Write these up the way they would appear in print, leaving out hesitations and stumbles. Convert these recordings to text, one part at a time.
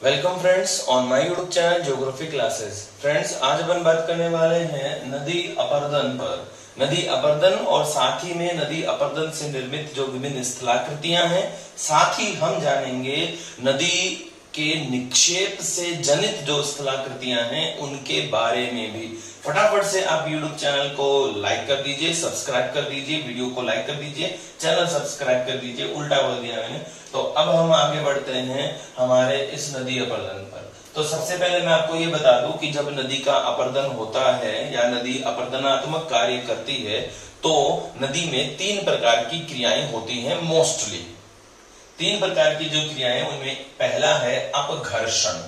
Welcome friends on my YouTube channel geography classes. Friends, आज अपन बात करने वाले हैं नदी अपरदन पर। नदी अपरदन और साथ ही में नदी अपरदन से निर्मित जो विभिन्न स्थलाकृतियां हैं, साथ ही हम जानेंगे नदी के निक्षेप से जनित जो स्थलाकृतियां हैं उनके बारे में भी। फटाफट से आप यूट्यूब चैनल को लाइक कर दीजिए, सब्सक्राइब कर दीजिए, वीडियो को लाइक कर दीजिए, चैनल सब्सक्राइब कर दीजिए। उल्टा बोल दिया मैंने। तो अब हम आगे बढ़ते हैं हमारे इस नदी अपरदन पर। तो सबसे पहले मैं आपको ये बता दूं कि जब नदी का अपरदन होता है या नदी अपरदनात्मक कार्य करती है तो नदी में 3 प्रकार की क्रियाएं होती हैं। मोस्टली 3 प्रकार की जो क्रियाएं, उनमें पहला है अपघर्षण।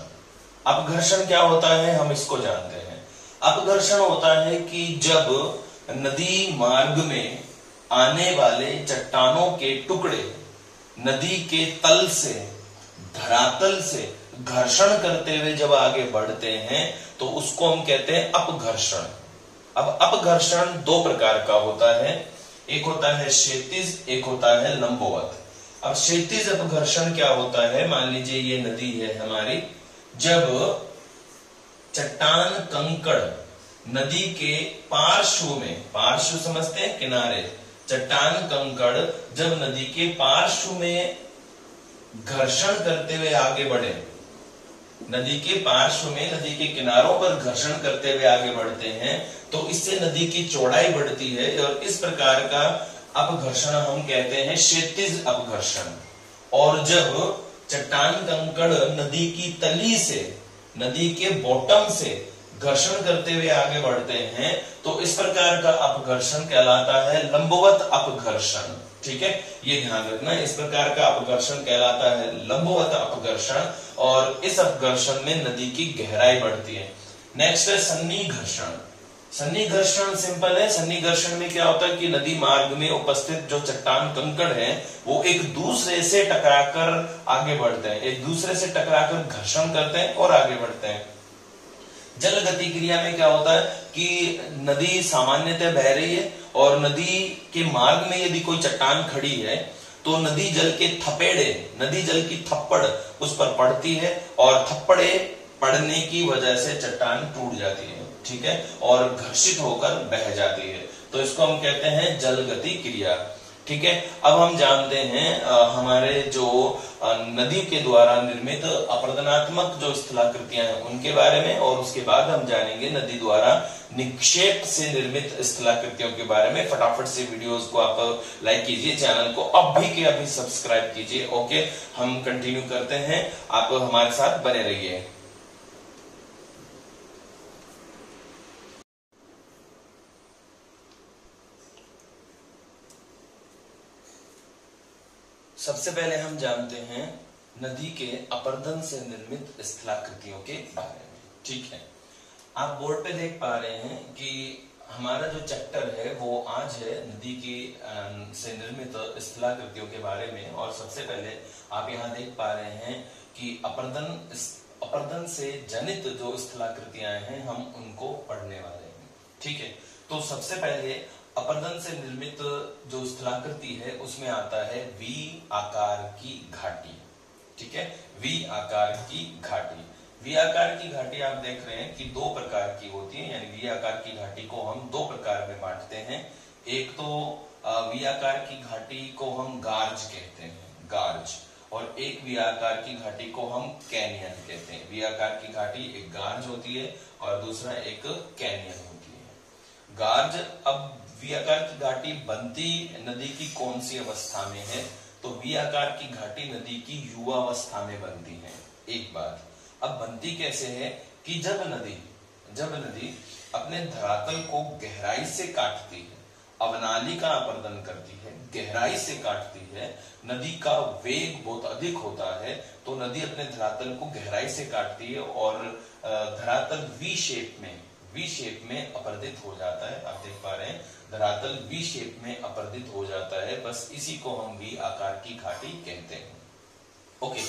अपघर्षण क्या होता है, हम इसको जानते हैं। अपघर्षण होता है कि जब नदी मार्ग में आने वाले चट्टानों के टुकड़े नदी के तल से, धरातल से घर्षण करते हुए जब आगे बढ़ते हैं तो उसको हम कहते हैं अपघर्षण। अब अपघर्षण 2 प्रकार का होता है, एक होता है क्षैतिज, एक होता है लंबवत। अब क्षैतिज अपघर्षण क्या होता है, मान लीजिए ये नदी है हमारी, जब चट्टान कंकड़ नदी के पार्श्व में, पार्श्व समझते हैं किनारे, चट्टान कंकड़ जब नदी के पार्श्व में घर्षण करते हुए आगे बढ़े, नदी के पार्श्व में, नदी के किनारों पर घर्षण करते हुए आगे बढ़ते हैं तो इससे नदी की चौड़ाई बढ़ती है और इस प्रकार का अपघर्षण हम कहते हैं क्षैतिज अपघर्षण। और जब चट्टान कंकड़ नदी की तली से, नदी के बॉटम से घर्षण करते हुए आगे बढ़ते हैं तो इस प्रकार का अपघर्षण कहलाता है लंबवत अपघर्षण। ठीक है, ये ध्यान रखना, इस प्रकार का अपघर्षण कहलाता है लंबवत अपघर्षण और इस अपघर्षण में नदी की गहराई बढ़ती है। नेक्स्ट है सन्नी घर्षण। सन्नी घर्षण सिंपल है। सन्नी घर्षण में क्या होता है कि नदी मार्ग में उपस्थित जो चट्टान कंकड़ है वो एक दूसरे से टकराकर आगे बढ़ते हैं, एक दूसरे से टकराकर घर्षण करते हैं और आगे बढ़ते हैं। जल गति क्रिया में क्या होता है कि नदी सामान्यतः बह रही है और नदी के मार्ग में यदि कोई चट्टान खड़ी है तो नदी जल के थपेड़े, नदी जल की थप्पड़ उस पर पड़ती है और थप्पड़े पड़ने की वजह से चट्टान टूट जाती है, ठीक है, और घर्षित होकर बह जाती है। तो इसको हम कहते हैं जल गति क्रिया। ठीक है, अब हम जानते हैं हमारे जो नदी के द्वारा निर्मित अपरदनात्मक जो स्थलाकृतियां हैं उनके बारे में, और उसके बाद हम जानेंगे नदी द्वारा निक्षेप से निर्मित स्थलाकृतियों के बारे में। फटाफट से वीडियोस को आप लाइक कीजिए, चैनल को अभी के अभी सब्सक्राइब कीजिए। ओके, हम कंटिन्यू करते हैं, आप हमारे साथ बने रहिए। सबसे पहले हम जानते हैं नदी के अपरदन से निर्मित स्थलाकृतियों के बारे में। ठीक है, आप बोर्ड पे देख पा रहे हैं कि हमारा जो चैप्टर है वो आज है नदी की से निर्मित स्थलाकृतियों के बारे में। और सबसे पहले आप यहाँ देख पा रहे हैं कि अपरदन से जनित जो स्थलाकृतियां हैं हम उनको पढ़ने वाले हैं। ठीक है, तो सबसे पहले अपरदन से निर्मित जो स्थलाकृति है उसमें आता है वी आकार की घाटी। ठीक है, वी आकार की घाटी। वी आकार की घाटी आप देख रहे हैं कि 2 प्रकार की होती है, यानी वी आकार की घाटी को हम 2 प्रकार में बांटते हैं। एक तो वी आकार की घाटी को हम गार्ज कहते हैं, गार्ज, और एक वी आकार की घाटी को हम कैनियन कहते हैं। वी आकार की घाटी एक गार्ज होती है और दूसरा एक कैनियन होती है। गार्ज, अब वी आकार की घाटी बनती नदी की कौन सी अवस्था में है, तो वी आकार की घाटी नदी की युवावस्था में बनती है। एक बात, अब बनती कैसे है कि जब नदी अपने धरातल को गहराई से काटती है, अवनाली का अपरदन करती है, गहराई से काटती है, नदी का वेग बहुत अधिक होता है तो नदी अपने धरातल को गहराई से काटती है और धरातल वी शेप में अपरदित हो जाता है। आप देख पा रहे हैं धरातल वी शेप में अपरदित हो जाता है, बस इसी को हम वी आकार की घाटी कहते हैं। ओके,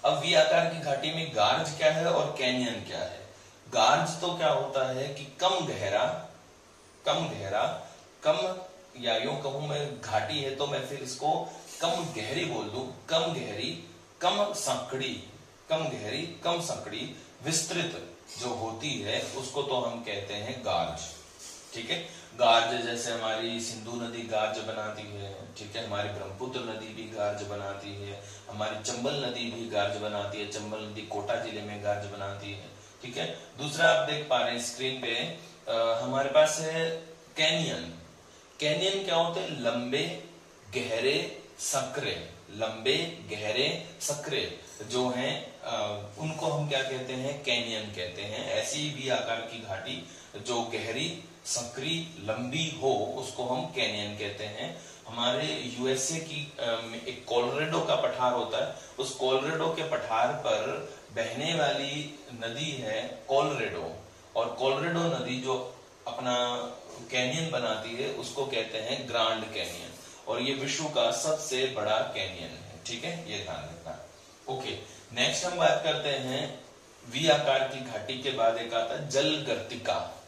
अब वी आकार की घाटी में गार्ज क्या है और कैनियन क्या है। गार्ज तो क्या होता है कि कम गहरा, या यूं कहूं मैं, घाटी है तो मैं फिर इसको कम गहरी बोल दूं, कम गहरी, कम सांकड़ी, कम गहरी, कम संकड़ी, विस्तृत जो होती है उसको तो हम कहते हैं गार्ज। ठीक है, गार्ज जैसे हमारी सिंधु नदी गार्ज बनाती है, ठीक है, हमारी ब्रह्मपुत्र नदी भी गार्ज बनाती है, हमारी चंबल नदी भी गार्ज बनाती है, चंबल नदी कोटा जिले में गार्ज बनाती है। ठीक है, दूसरा आप देख पा रहे हैं स्क्रीन पे हमारे पास है कैनियन। कैनियन क्या होते हैं? लंबे गहरे संकरे, लंबे गहरे संकरे जो हैं उनको हम क्या कहते हैं? कैनियन कहते हैं। ऐसी भी आकार की घाटी जो गहरी संकरी लंबी हो उसको हम कैनियन कहते हैं। हमारे यूएसए की एक कोलोराडो का पठार होता है, उस कोलोराडो के पठार पर बहने वाली नदी है कोलोराडो, और कोलोराडो नदी जो अपना कैनियन बनाती है उसको कहते हैं ग्रांड कैनियन, और ये विश्व का सबसे बड़ा कैनियन है। ठीक है, ये ध्यान रखना। ओके, नेक्स्ट हम बात करते हैं वी आकार की घाटी के बाद एक आता है जलगर्तिका।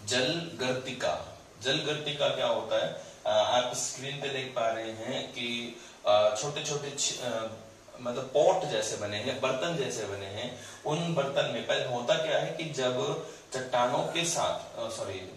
जलगर्तिका, जलगर्तिका क्या होता है? आप स्क्रीन पे देख पा रहे हैं कि छोटे छोटे मतलब पॉट जैसे बने हैं, बर्तन जैसे बने हैं। उन बर्तन में पहले होता क्या है कि जब चट्टानों के साथ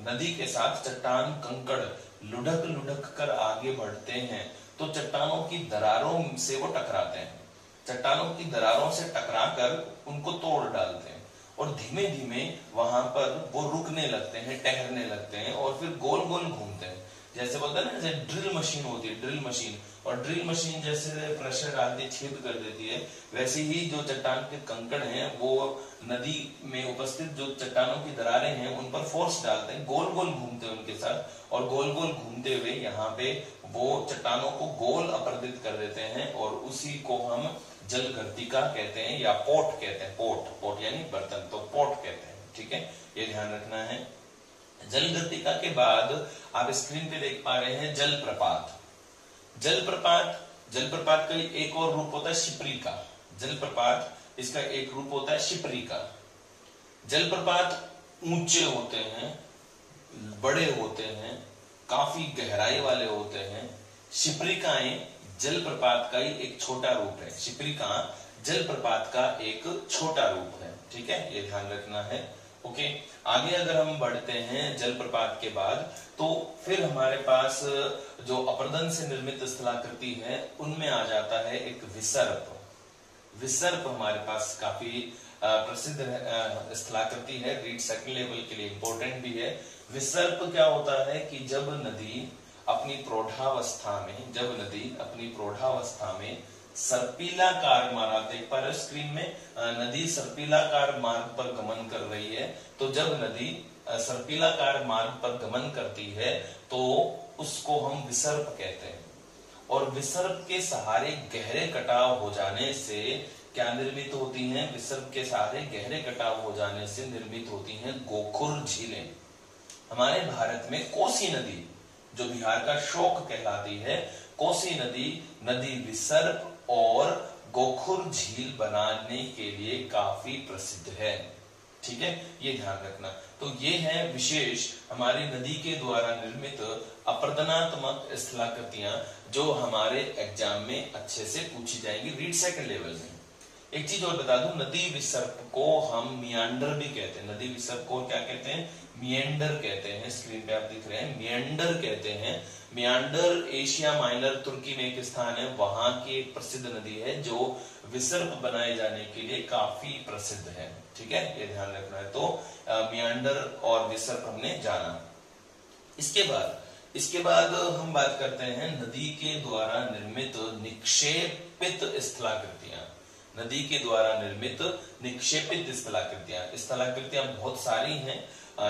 नदी के साथ चट्टान कंकड़ लुढ़क लुढ़क कर आगे बढ़ते हैं तो चट्टानों की दरारों से वो टकराते हैं, चट्टानों की दरारों से टकराकर उनको तोड़ डालते हैं, और धीमे धीमे वहां पर वो रुकने लगते हैं, ठहरने लगते हैं, और फिर गोल गोल घूमते हैं। जैसे बोलते हैं ना, जैसे ड्रिल मशीन होती है, ड्रिल मशीन, और ड्रिल मशीन जैसे प्रेशर डालती छेद कर देती है, वैसे ही जो चट्टान के कंकड़ हैं वो नदी में उपस्थित जो चट्टानों की दरारें हैं उन पर फोर्स डालते हैं, गोल गोल घूमते हैं उनके साथ, और गोल गोल घूमते हुए यहाँ पे वो चट्टानों को गोल अपर्दित कर देते हैं, और उसी को हम जलगर्तिका कहते हैं या पोट कहते हैं। पोट यानी बर्तन, तो पोट कहते हैं। ठीक है, ये ध्यान रखना है। जलगर्तिका के बाद आप स्क्रीन पे देख पा रहे हैं जलप्रपात। जलप्रपात का एक और रूप होता है शिप्रिका। जलप्रपात इसका एक रूप होता है शिप्रिका। जलप्रपात ऊंचे होते हैं, बड़े होते हैं, काफी गहराई वाले होते हैं। शिप्रिकाएं जलप्रपात का ही एक छोटा रूप है। शिप्रिका जलप्रपात का एक छोटा रूप है। ठीक है, ये ध्यान रखना है। ओके, आगे अगर हम बढ़ते हैं जलप्रपात के बाद, तो फिर हमारे पास जो अपर्दन से निर्मित स्थलाकृति है उनमें आ जाता है एक विसर्प। विसर्प हमारे पास काफी प्रसिद्ध स्थलाकृति है, रीड सेकंड लेवल के लिए इंपॉर्टेंट भी है। विसर्प क्या होता है कि जब नदी अपनी प्रौढ़ावस्था में सर्पिलाकार मार्ग, आप देख पा रहे हो स्क्रीन में, नदी सर्पिलाकार मार्ग पर गमन कर रही है, तो जब नदी सर्पिलाकार मार्ग पर गमन करती है तो उसको हम विसर्प कहते हैं। और विसर्प के सहारे गहरे कटाव हो जाने से क्या निर्मित होती हैं? विसर्प के सहारे गहरे कटाव हो जाने से निर्मित होती हैं गोखुर झीलें। हमारे भारत में कोसी नदी, जो बिहार का शोक कहलाती है, कोसी नदी विसर्प और गोखुर झील बनाने के लिए काफी प्रसिद्ध है। ठीक है, ये ध्यान रखना। तो ये है विशेष हमारी नदी के द्वारा निर्मित अपर्दनात्मक स्थलाकृतियां जो हमारे एग्जाम में अच्छे से पूछी जाएंगी, रीड सेकंड लेवल में। एक चीज और बता दूं, नदी विसर्प को हम मियांडर भी कहते हैं। नदी विसर्प को क्या कहते हैं? मियांडर कहते हैं। स्क्रीन पे आप दिख रहे हैं, मियांडर कहते हैं। मियांडर एशिया माइनर तुर्की में एक स्थान है, वहां की एक प्रसिद्ध नदी है जो विसर्प बनाए जाने के लिए काफी प्रसिद्ध है। ठीक है, ये ध्यान रखना है। तो मियांडर और विसर्प हमने जाना। इसके बाद हम बात करते हैं नदी के द्वारा निर्मित निक्षेपित स्थलाकृतियां। नदी के द्वारा निर्मित निक्षेपित स्थलाकृतियां बहुत सारी हैं।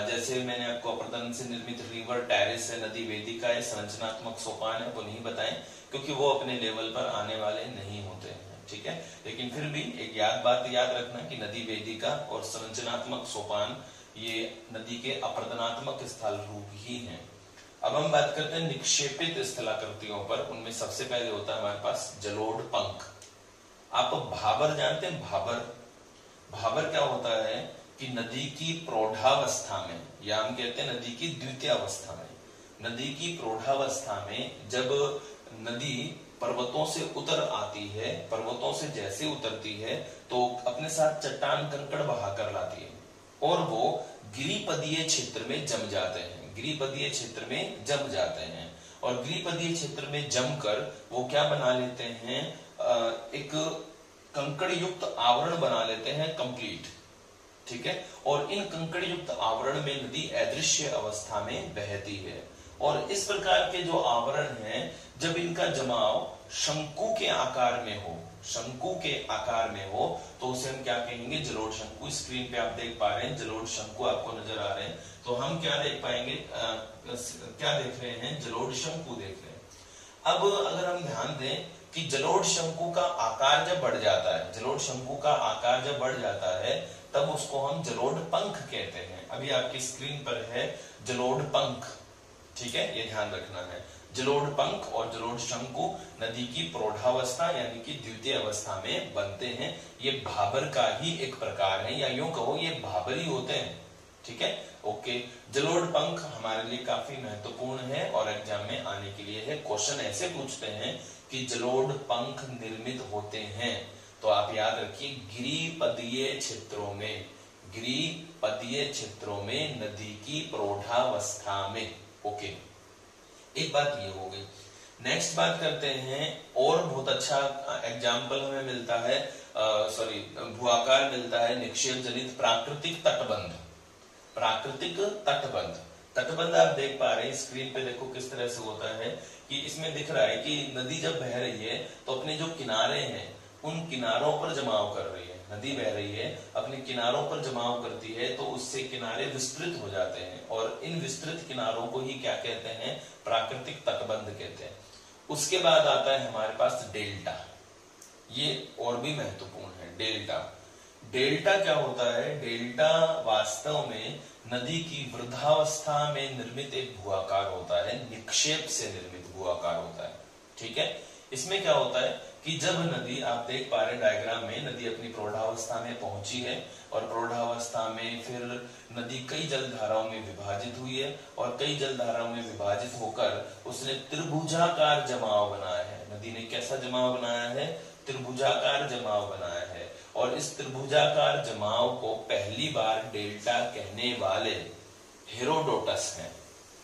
जैसे मैंने आपको अपर्दन से निर्मित रिवर टेरेस है, नदी वेदिका है, संरचनात्मक सोपान है, वो नहीं बताएं क्योंकि वो अपने लेवल पर आने वाले नहीं होते हैं। ठीक है, लेकिन फिर भी एक बात याद रखना कि नदी वेदिका और संरचनात्मक सोपान ये नदी के अपर्दनात्मक स्थल रूप ही हैं। अब हम बात करते हैं निक्षेपित स्थलाकृतियों पर। उनमें सबसे पहले होता है हमारे पास जलोढ़ पंख। आप भाबर जानते हैं? भाबर क्या होता है कि नदी की प्रौढ़ावस्था में, या हम कहते हैं नदी की द्वितीयावस्था में, नदी की प्रौढ़ावस्था में जब नदी पर्वतों से उतर आती है, पर्वतों से जैसे उतरती है तो अपने साथ चट्टान कंकड़ बहाकर लाती है और वो गिरिपदीय क्षेत्र में जम जाते हैं, गिरिपदीय क्षेत्र में जम जाते हैं। और गिरिपदीय क्षेत्र में जमकर वो क्या बना लेते हैं, एक कंकड़ युक्त आवरण बना लेते हैं कंप्लीट, ठीक है। और इन कंकड़ युक्त आवरण में नदी अदृश्य अवस्था में बहती है। और इस प्रकार के जो आवरण हैं, जब इनका जमाव शंकु के आकार में हो, शंकु के आकार में हो तो उसे हम क्या कहेंगे, जलोढ़ शंकु। स्क्रीन पे आप देख पा रहे हैं जलोढ़ शंकु आपको नजर आ रहे हैं, तो हम क्या देख पाएंगे, क्या देख रहे हैं, जलोढ़ शंकु देख रहे हैं। अब अगर हम ध्यान दें कि जलोढ़ शंकु का आकार जब बढ़ जाता है, जलोढ़ शंकु का आकार जब बढ़ जाता है तब उसको हम जलोढ़ पंख कहते हैं। अभी आपकी स्क्रीन पर है जलोढ़ पंख, ठीक है, ये ध्यान रखना है। जलोढ़ पंख और जलोढ़ शंकु नदी की प्रौढ़ावस्था यानी कि द्वितीय अवस्था में बनते हैं। ये भाबर का ही एक प्रकार है, या यूं कहो ये भाबर ही होते हैं, ठीक है, ओके। जलोढ़ पंख हमारे लिए काफी महत्वपूर्ण है और एग्जाम में आने के लिए है। क्वेश्चन ऐसे पूछते हैं कि जलोढ़ पंख निर्मित होते हैं, तो आप याद रखिए गिरिपदीय क्षेत्रों में, गिरिपदीय क्षेत्रों में नदी की प्रौढ़ावस्था में, ओके। एक बात ये हो गई। नेक्स्ट बात करते हैं, और बहुत अच्छा एग्जाम्पल हमें मिलता है, भूआकार मिलता है निक्षेप जनित प्राकृतिक तटबंध, प्राकृतिक तटबंध। तटबंध आप देख पा रहे हैं स्क्रीन पे, देखो किस तरह से होता है कि इसमें दिख रहा है कि नदी जब बह रही है तो अपने जो किनारे हैं उन किनारों पर जमाव कर रही है, नदी बह रही है अपने किनारों पर जमाव करती है तो उससे किनारे विस्तृत हो जाते हैं और इन विस्तृत किनारों को ही क्या कहते हैं, प्राकृतिक तटबंध कहते हैं। उसके बाद आता है हमारे पास डेल्टा, ये और भी महत्वपूर्ण है। डेल्टा, डेल्टा क्या होता है, डेल्टा वास्तव में नदी की वृद्धावस्था में निर्मित एक भूआकार होता है, निक्षेप से निर्मित भूआकार होता है, ठीक है। इसमें क्या होता है कि जब नदी, आप देख पा रहे डायग्राम में, नदी अपनी प्रौढ़ावस्था में पहुंची है और प्रौढ़ावस्था में फिर नदी कई जलधाराओं में विभाजित हुई है और कई जलधाराओं में विभाजित होकर उसने त्रिभुजाकार जमाव बनाया है। नदी ने कैसा जमाव बनाया है, त्रिभुजाकार जमाव बनाया है। और इस त्रिभुजाकार जमाव को पहली बार डेल्टा कहने वाले हेरोडोटस हैं,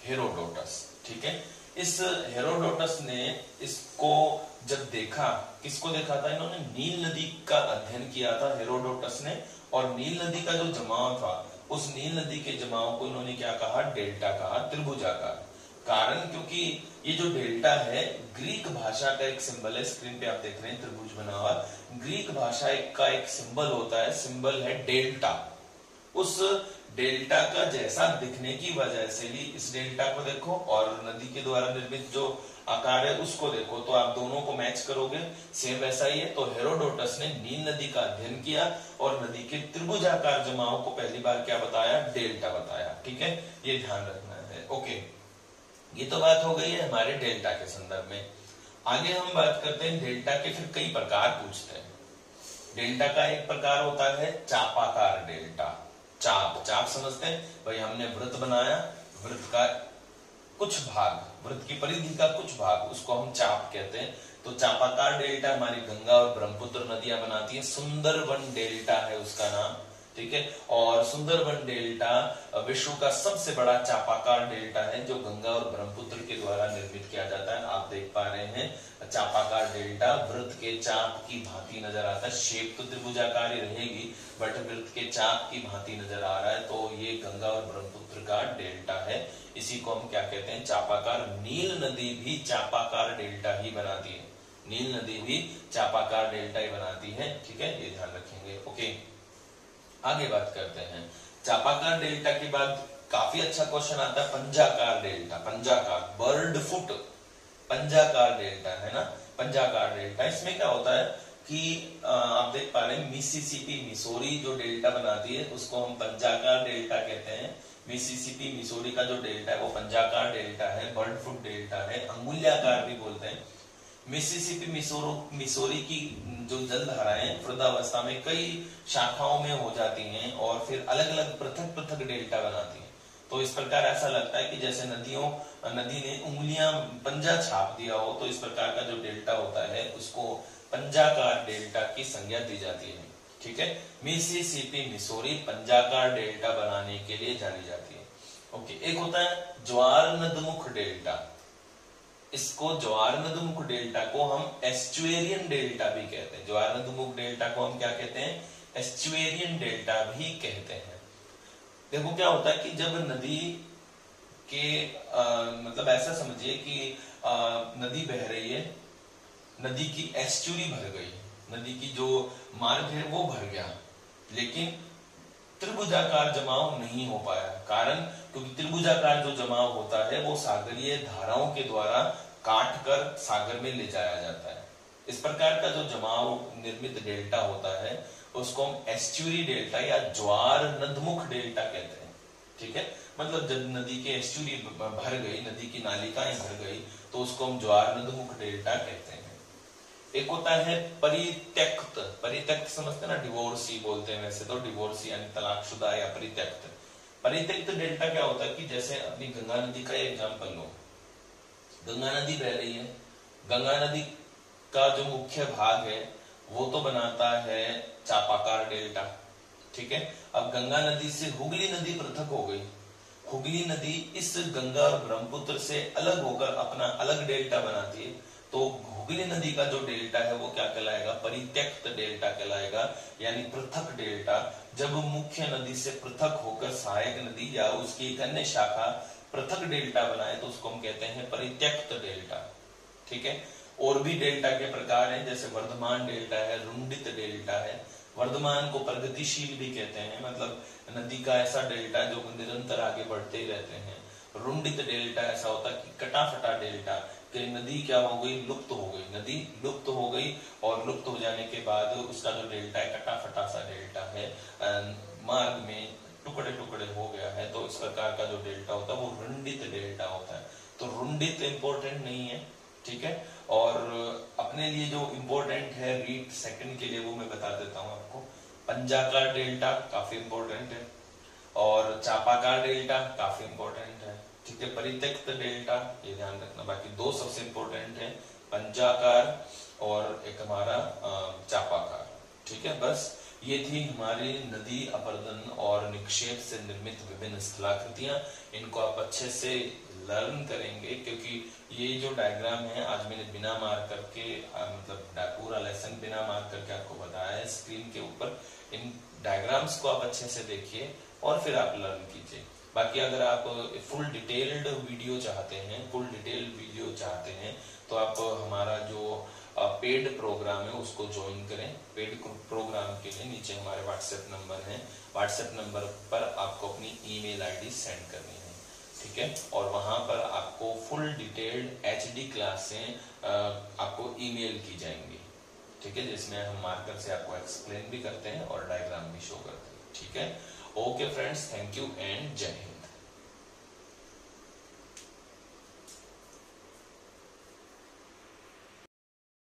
हेरोडोटस, ठीक है। इस हेरोडोटस ने इसको जब देखा, किसको देखा था इन्होंने, नील नदी का अध्ययन किया था हेरोडोटस ने, और नील नदी का जो जमाव था उस नील नदी के जमाव को इन्होंने क्या कहा, डेल्टा कहा, त्रिभुजाकार। कारण क्योंकि ये जो डेल्टा है ग्रीक भाषा का एक सिंबल है, स्क्रीन पे आप देख रहे हैं त्रिभुज बना हुआ, ग्रीक भाषा का एक सिंबल होता है, सिंबल है डेल्टा। उस डेल्टा का जैसा दिखने की वजह से भी इस डेल्टा को देखो और नदी के द्वारा निर्मित जो आकार है उसको देखो, तो आप दोनों को मैच करोगे, सेम वैसा ही है। तो हेरोडोटस ने नील नदी का अध्ययन किया और नदी के त्रिभुजाकार जमाव को पहली बार क्या बताया, डेल्टा बताया, ठीक है, ये ध्यान रखना है, ओके। ये तो बात हो गई है हमारे डेल्टा के संदर्भ में। आगे हम बात करते हैं डेल्टा के फिर कई प्रकार पूछते हैं। डेल्टा का एक प्रकार होता है चापाकार डेल्टा। चाप, चाप समझते हैं भाई, हमने वृत्त बनाया, वृत्त का कुछ भाग, वृत्त की परिधि का कुछ भाग, उसको हम चाप कहते हैं। तो चापाकार डेल्टा हमारी गंगा और ब्रह्मपुत्र नदियां बनाती हैं। सुंदरबन डेल्टा है उसका नाम, ठीक है। और सुंदरबन डेल्टा विश्व का सबसे बड़ा चापाकार डेल्टा है जो गंगा और ब्रह्मपुत्र के द्वारा निर्मित किया जाता है। आप देख पा रहे हैं चापाकार डेल्टा वृत्त के चाप की भांति नजर आता है, शेप तो त्रिभुजाकार ही रहेगी बट वृत्त के चाप की भांति नजर आ रहा है, तो ये गंगा और ब्रह्मपुत्र का डेल्टा है, इसी को हम क्या कहते हैं, चापाकार। नील नदी भी चापाकार डेल्टा ही बनाती है, नील नदी भी चापाकार डेल्टा ही बनाती है, ठीक है, ये ध्यान रखेंगे, ओके। आगे बात करते हैं चापाकार डेल्टा के बाद काफी अच्छा क्वेश्चन आता है पंजाकार डेल्टा। पंजाकार, बर्ड फुट, पंजाकार डेल्टा है ना, पंजाकार डेल्टा। इसमें क्या होता है कि आप देख पा रहे हैं मिसिसिपी मिसोरी जो डेल्टा बनाती है उसको हम पंजाकार डेल्टा कहते हैं। मिसिसिपी मिसोरी का जो डेल्टा है वो पंजाकार डेल्टा है, बर्ड फुट डेल्टा है, अंगुल्याकार भी बोलते हैं। मिसिसिपी मिसोरी की जो जलधाराएं वृद्धावस्था में कई शाखाओं में हो जाती हैं और फिर अलग अलग पृथक पृथक डेल्टा बनाती हैं। तो इस प्रकार ऐसा लगता है कि जैसे नदी ने उंगलियां पंजा छाप दिया हो, तो इस प्रकार का जो डेल्टा होता है उसको पंजाकार डेल्टा की संज्ञा दी जाती है। ठीक है, मिसिसिपी मिसौरी पंजाकार डेल्टा बनाने के लिए जानी जाती है। ओके, एक होता है ज्वार नदमुख डेल्टा। इसको ज्वार नदमुख डेल्टा को हम एस्चुएरियन डेल्टा भी कहते हैं। ज्वार नदमुख डेल्टा को हम क्या कहते हैं? एस्चुएरियन डेल्टा भी कहते हैं। देखो क्या होता है कि जब नदी के मतलब ऐसा समझिए कि नदी बह रही है, नदी की एस्चुरी भर गई, नदी की जो मार्ग है वो भर गया, लेकिन त्रिभुजाकार जमाव नहीं हो पाया। कारण क्योंकि त्रिभुजाकार जो जमाव होता है वो सागरीय धाराओं के द्वारा काट कर सागर में ले जाया जाता है। इस प्रकार का जो जमाव निर्मित डेल्टा होता है उसको हम एस्चुरी डेल्टा या ज्वार नदमुख डेल्टा कहते हैं। ठीक है, मतलब जब नदी के एस्चुरी भर गई, नदी की नालिकाएं भर गई, तो उसको हम ज्वार नदमुख डेल्टा कहते हैं। एक होता है परित्यक्त। परित्यक्त समझते हैं ना, डिवोर्सी बोलते हैं वैसे तो, डिवोर्सी यानी तलाकशुदा या परित्यक्त। परित्यक्त डेल्टा क्या होता है कि जैसे अपनी गंगा नदी का एग्जाम्पल लो। गंगा नदी बह रही है, गंगा नदी का जो मुख्य भाग है वो तो बनाता है चापाकार डेल्टा। ठीक है, अब गंगा नदी से हुगली नदी पृथक हो गई। हुगली नदी इस गंगा और ब्रह्मपुत्र से अलग होकर अपना अलग डेल्टा बनाती है, तो हुगली नदी का जो डेल्टा है वो क्या कहलाएगा? परित्यक्त डेल्टा कहलाएगा, यानी पृथक डेल्टा। जब मुख्य नदी से पृथक होकर सहायक नदी या उसकी एक अन्य शाखा पृथक डेल्टा बनाए तो उसको हम कहते हैं परित्यक्त डेल्टा। ठीक है, और भी डेल्टा के प्रकार हैं, जैसे वर्धमान डेल्टा है, रुंडित डेल्टा है। वर्धमान को प्रगतिशील भी कहते हैं, मतलब नदी का ऐसा डेल्टा जो निरंतर आगे बढ़ते ही रहते हैं। रुंडित डेल्टा ऐसा होता है कि कटाफटा डेल्टा, कि नदी क्या हो गई? लुप्त हो गई। नदी लुप्त हो गई और लुप्त हो जाने के बाद उसका जो डेल्टा है कटाफटा सा डेल्टा है, मार्ग में टुकड़े टुकड़े हो गया है, तो इस प्रकार का जो डेल्टा होता है वो रुंडित डेल्टा होता है। तो रुंडित इंपॉर्टेंट नहीं है। ठीक है, और अपने लिए जो इंपॉर्टेंट है रीट सेकंड के लिए वो मैं बता देता हूं आपको। पंजाकार डेल्टा काफी इंपॉर्टेंट है, और चापाकार डेल्टा काफी इंपॉर्टेंट है। ठीक है, परित्यक्त डेल्टा ये ध्यान रखना। बाकी दो सबसे इंपॉर्टेंट है, पंजाकार और एक हमारा चापाकार। ठीक है, बस ये थी हमारी नदी अपर्दन और निक्षेप से निर्मित विभिन्न स्थलाकृतियां। इनको आप अच्छे से लर्न करेंगे, क्योंकि ये जो डायग्राम है आज मैंने बिना मार करके मतलब पूरा लेसन बिना मार करके आपको बताया है स्क्रीन के ऊपर। इन डायग्राम्स को आप अच्छे से देखिए और फिर आप लर्न कीजिए। बाकी अगर आप फुल डिटेल्ड वीडियो चाहते हैं तो आप हमारा जो पेड प्रोग्राम है उसको ज्वाइन करें। पेड प्रोग्राम के लिए नीचे हमारे व्हाट्सएप नंबर है, व्हाट्सएप नंबर पर आपको अपनी ईमेल आईडी सेंड करनी है। ठीक है, और वहां पर आपको फुल डिटेल्ड एचडी क्लासें आपको ईमेल की जाएंगी। ठीक है, जिसमें हम मार्कर से आपको एक्सप्लेन भी करते हैं और डायग्राम भी शो करते हैं। ठीक है, okay friends, thank you and जय हिंद।